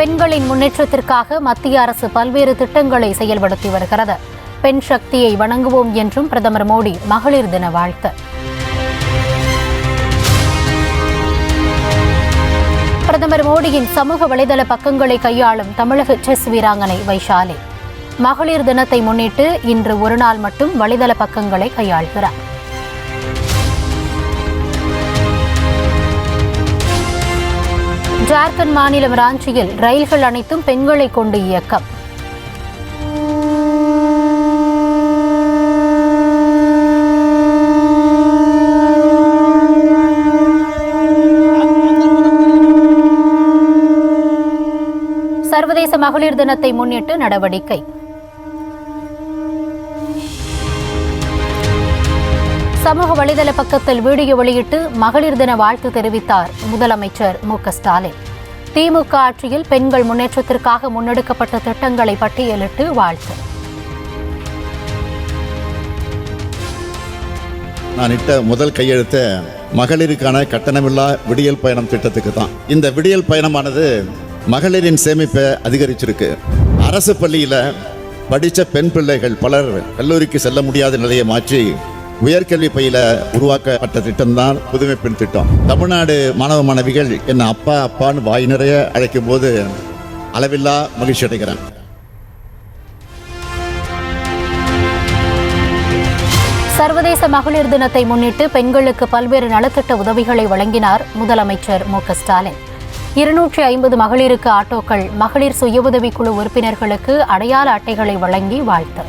பெண்களின் முன்னேற்றத்திற்காக மத்திய அரசு பல்வேறு திட்டங்களை செயல்படுத்தி வருகிறது. பெண் சக்தியை வணங்குவோம் என்றும் பிரதமர் மோடி மகளிர் தின வாழ்த்து. பிரதமர் மோடியின் சமூக வலைதள பக்கங்களை கையாளும் தமிழக செஸ் வீராங்கனை வைஷாலி மகளிர் தினத்தை முன்னிட்டு இன்று ஒருநாள் மட்டும் வலைதள பக்கங்களை கையாள்கிறார். ஜார்க்கண்ட் மாநிலம் ராஞ்சியில் ரயில்கள் அனைத்தும் பெண்களை கொண்டு இயக்கம். சர்வதேச மகளிர் தினத்தை முன்னிட்டு நடவடிக்கை. சமூக வலைதள பக்கத்தில் வீடியோ வெளியிட்டு மகளிர் தின வாழ்த்து தெரிவித்தார் முதலமைச்சர் மு.க.ஸ்டாலின். திமுக ஆட்சியில் பெண்கள் முன்னேற்றத்திற்காக முன்னெடுக்கப்பட்ட திட்டங்களை பட்டியலிட்டு வாழ்த்து. நான் இட்ட முதல் கையெழுத்த மகளிருக்கான கட்டணமில்லா விடியல் பயணம் திட்டத்துக்கு தான். இந்த விடியல் பயணமானது மகளிரின் சேமிப்பை அதிகரிச்சிருக்கு. அரசு பள்ளியில் படித்த பெண் பிள்ளைகள் பலர் கல்லூரிக்கு செல்ல முடியாத நிலையை மாற்றி உயர்கல்வி பயில உருவாக்கப்பட்ட திட்டம் தான் புதுமை பெண் திட்டம். தமிழ்நாடு மாணவ மாணவிகள் என்ன அப்பா அப்பான்னு வாய் நிறைய அழைக்கும் போது அளவில்லா மகிழ்ச்சி அடைகிறேன். சர்வதேச மகளிர் தினத்தை முன்னிட்டு பெண்களுக்கு பல்வேறு நலத்திட்ட உதவிகளை வழங்கினார் முதலமைச்சர் மு.க.ஸ்டாலின். 250 மகளிருக்கு ஆட்டோக்கள், மகளிர் சுய உதவிக்குழு உறுப்பினர்களுக்கு அடையாள அட்டைகளை வழங்கி வாழ்த்து.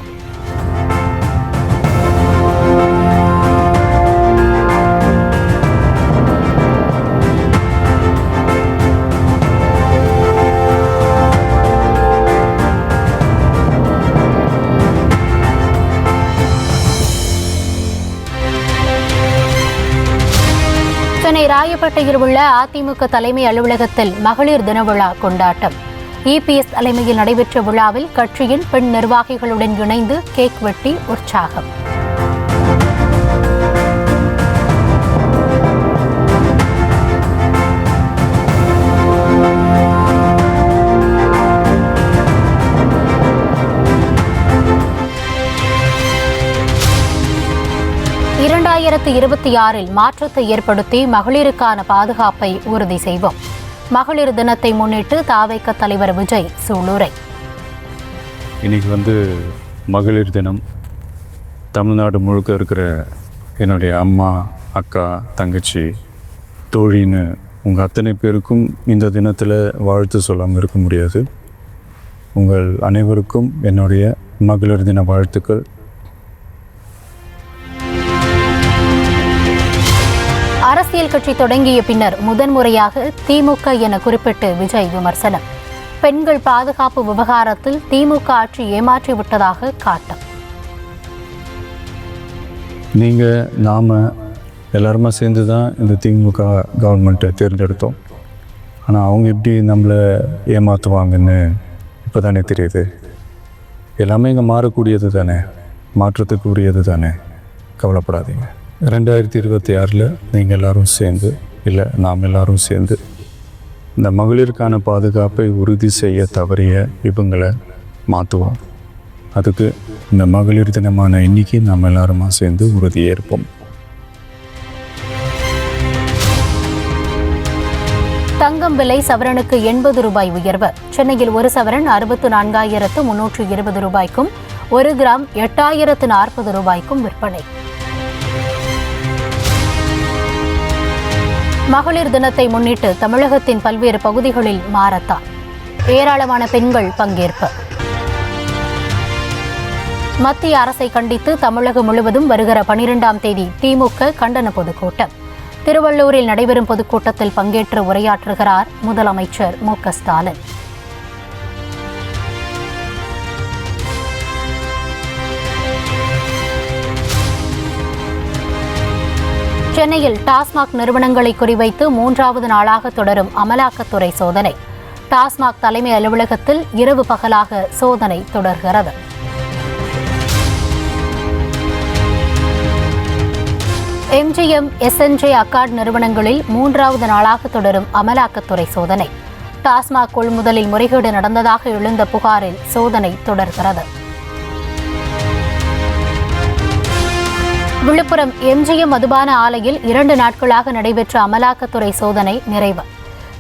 சென்னை ராயப்பேட்டையில் உள்ள அதிமுக தலைமை அலுவலகத்தில் மகளிர் தின விழா கொண்டாட்டம். இபிஎஸ் தலைமையில் நடைபெற்ற விழாவில் கட்சியின் பெண் நிர்வாகிகளுடன் இணைந்து கேக் வெட்டி உற்சாகம். மாற்றத்தை ஏற்படுத்தி மகளிருக்கான பாதுகாப்பை உறுதி செய்வோம். மகளிர் தினத்தை முன்னிட்டு தாவேக தலைவர் விஜய் சூளுரை. இன்னைக்கு மகளிர் தினம். தமிழ்நாடு முழுக்க இருக்கிற என்னுடைய அம்மா, அக்கா, தங்கச்சி, தோழின்னு உங்கள் அத்தனை பேருக்கும் இந்த தினத்தில் வாழ்த்து சொல்லாமல் இருக்க முடியாது. உங்கள் அனைவருக்கும் என்னுடைய மகளிர் தின வாழ்த்துக்கள். அரசியல் கட்சி தொடங்கிய பின்னர் முதன்முறையாக திமுக என குறிப்பிட்டு விஜய் விமர்சனம். பெண்கள் பாதுகாப்பு விவகாரத்தில் திமுக ஆட்சி ஏமாற்றி விட்டதாக காட்டம். நாம் எல்லாருமா சேர்ந்து தான் இந்த திமுக கவர்மெண்ட்டை தேர்ந்தெடுத்தோம். ஆனால் அவங்க எப்படி நம்மளை ஏமாற்றுவாங்கன்னு இப்போ தானே தெரியுது. எல்லாமே இங்கே மாறக்கூடியது தானே, மாற்றத்துக்கு உரியது தானே, கவலைப்படாதீங்க. 2026 நீங்கள் எல்லோரும் சேர்ந்து, இல்லை நாம் எல்லோரும் சேர்ந்து இந்த மகளிருக்கான பாதுகாப்பை உறுதி செய்ய தவறிய இவங்களை மாற்றுவோம். அதுக்கு இந்த மகளிர் தினமான இன்னைக்கு நாம் எல்லாருமா சேர்ந்து உறுதியேற்போம். தங்கம் விலை சவரனுக்கு 80 ரூபாய் உயர்வு. சென்னையில் ஒரு சவரன் 64,320 ரூபாய்க்கும் 1 கிராம் 8,040 ரூபாய்க்கும் விற்பனை. மகளிர் தினத்தை முன்னிட்டு தமிழகத்தின் பல்வேறு பகுதிகளில் மாரத்தான். ஏராளமான பெண்கள் பங்கேற்பு. மத்திய அரசை கண்டித்து தமிழகம் முழுவதும் வருகிற 12ஆம் தேதி திமுக கண்டன பொதுக்கூட்டம். திருவள்ளூரில் நடைபெறும் பொதுக்கூட்டத்தில் பங்கேற்று உரையாற்றுகிறார் முதலமைச்சர் மு.க.ஸ்டாலின். சென்னையில் டாஸ்மாக் நிறுவனங்களை குறிவைத்து 3வது நாளாக தொடரும் அமலாக்கத்துறை சோதனை. டாஸ்மாக் தலைமை அலுவலகத்தில் இரவு பகலாக சோதனை தொடர்கிறது. எம்ஜிஎம், எஸ்என்ஜே அக்கார்ட் நிறுவனங்களில் 3வது நாளாக தொடரும் அமலாக்கத்துறை சோதனை. டாஸ்மாக் கொள்முதலில் முறைகேடு நடந்ததாக எழுந்த புகாரில் சோதனை தொடர்கிறது. விழுப்புரம் எம்ஜிஎம் மதுபான ஆலையில் 2 நாட்களாக நடைபெற்ற அமலாக்கத்துறை சோதனை நிறைவு.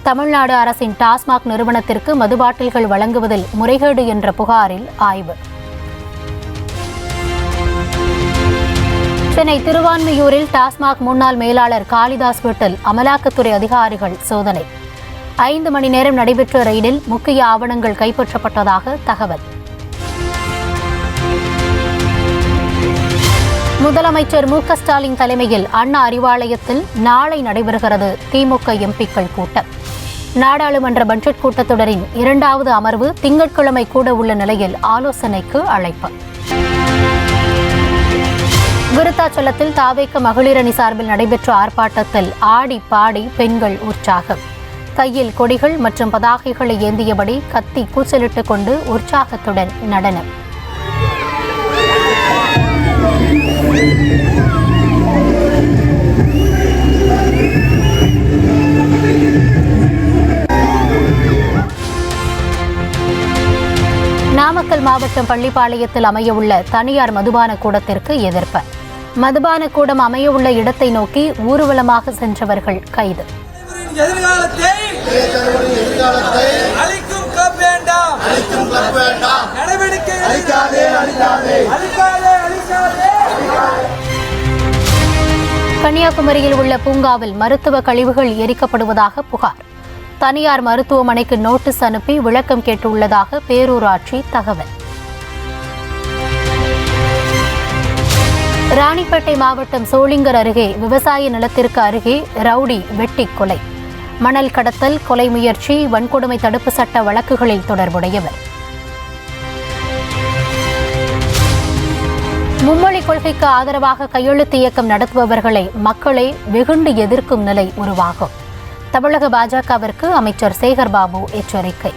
தமிழ்நாடு அரசின் டாஸ்மாக் நிறுவனத்திற்கு மது பாட்டில்கள் வழங்குவதில் முறைகேடு என்ற புகாரில் ஆய்வு. சென்னை திருவான்மியூரில் டாஸ்மாக் முன்னாள் மேலாளர் காளிதாஸ் வீட்டில் அமலாக்கத்துறை அதிகாரிகள் சோதனை. 5 மணி நேரம் நடைபெற்ற ரெய்டில் முக்கிய ஆவணங்கள் கைப்பற்றப்பட்டதாக தகவல். முதலமைச்சர் மு.க. ஸ்டாலின் தலைமையில் அண்ணா அறிவாலயத்தில் நாளை நடைபெறுகிறது திமுக எம்பிக்கள் கூட்டம். நாடாளுமன்ற பட்ஜெட் கூட்டத்தொடரின் 2வது அமர்வு திங்கட்கிழமை கூட உள்ள நிலையில் ஆலோசனைக்கு அழைப்பு. விருத்தாச்சலத்தில் தாவேக மகளிர் அணி சார்பில் நடைபெற்ற ஆர்ப்பாட்டத்தில் ஆடி பாடி பெண்கள் உற்சாகம். கையில் கொடிகள் மற்றும் பதாகைகளை ஏந்தியபடி கத்தி கூச்சலிட்டுக் கொண்டு உற்சாகத்துடன் நடனம். நாமக்கல் மாவட்டம் பள்ளிப்பாளையத்தில் அமையவுள்ள தனியார் மதுபான கூடத்திற்கு எதிர்ப்பு. மதுபான கூடம் அமையவுள்ள இடத்தை நோக்கி ஊர்வலமாக சென்றவர்கள் கைது. கன்னியாகுமரியில் உள்ள பூங்காவில் மருத்துவ கழிவுகள் எரிக்கப்படுவதாக புகார். தனியார் மருத்துவமனைக்கு நோட்டீஸ் அனுப்பி விளக்கம் கேட்டுள்ளதாக பேரூராட்சி தகவல். ராணிப்பேட்டை மாவட்டம் சோளிங்கர் அருகே விவசாய நிலத்திற்கு அருகே ரவுடி வெட்டி கொலை. மணல் கடத்தல், கொலை முயற்சி, வன்கொடுமை தடுப்பு சட்ட வழக்குகளில் தொடர்புடையவர். மும்மொழி கொள்கைக்கு ஆதரவாக கையெழுத்து இயக்கம் நடத்துபவர்களை மக்களே வெகுண்டு எதிர்க்கும் நிலை உருவாகும். தமிழக பாஜகவிற்கு அமைச்சர் சேகர் பாபு எச்சரிக்கை.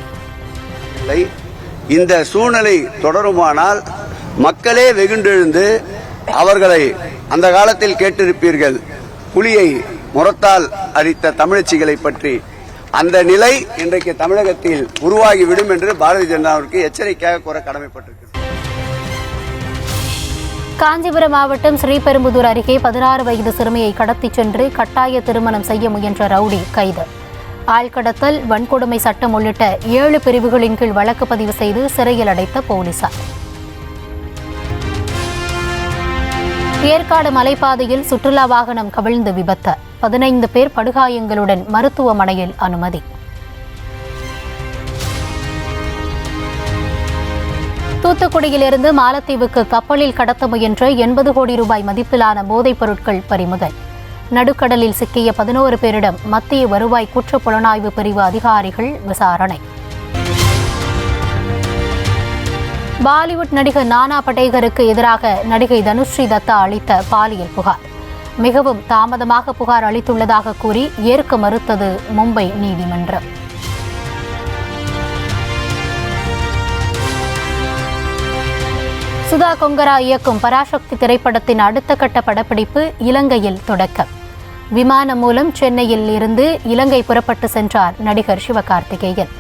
இந்த சூழ்நிலை தொடருமானால் மக்களே வெகுண்டெழுந்து அவர்களை அந்த காலத்தில் கேட்டிருப்பீர்கள் புலியை முரத்தால் அடித்த தமிழச்சிகளை பற்றி. அந்த நிலை இன்றைக்கு தமிழகத்தில் உருவாகிவிடும் என்று பாரதிய ஜனதாவிற்கு எச்சரிக்கையாக கூற கடமைப்பட்டிருக்கிறது. காஞ்சிபுரம் மாவட்டம் ஸ்ரீபெரும்புதூர் அருகே 16 வயது சிறுமியை கடத்திச் சென்று கட்டாய திருமணம் செய்ய முயன்ற ரவுடி கைது. ஆள்கடத்தல், வன்கொடுமை சட்டம் உள்ளிட்ட 7 பிரிவுகளின் கீழ் வழக்கு பதிவு செய்து சிறையில் அடைத்த போலீசார். ஏற்காடு மலைப்பாதையில் சுற்றுலா வாகனம் கவிழ்ந்து விபத்து. 15 பேர் படுகாயங்களுடன் மருத்துவமனையில் அனுமதி. தூத்துக்குடியிலிருந்து மாலத்தீவுக்கு கப்பலில் கடத்த முயன்ற 80 கோடி ரூபாய் மதிப்பிலான போதைப் பொருட்கள் பறிமுதல். நடுக்கடலில் சிக்கிய 11 பேரிடம் மத்திய வருவாய் குற்றப் புலனாய்வு பிரிவு அதிகாரிகள் விசாரணை. பாலிவுட் நடிகர் நானா படேகருக்கு எதிராக நடிகை தனுஸ்ரீ தத்தா அளித்த பாலியல் புகார். மிகவும் தாமதமாக புகார் அளித்துள்ளதாக கூறி ஏற்க மறுத்தது மும்பை நீதிமன்றம். சுதா கொங்கரா இயக்கும் பராசக்தி திரைப்படத்தின் அடுத்த கட்ட படப்பிடிப்பு இலங்கையில் தொடக்கம். விமானம் மூலம் சென்னையில் இருந்து இலங்கை புறப்பட்டு சென்றார் நடிகர் சிவகார்த்திகேயன்.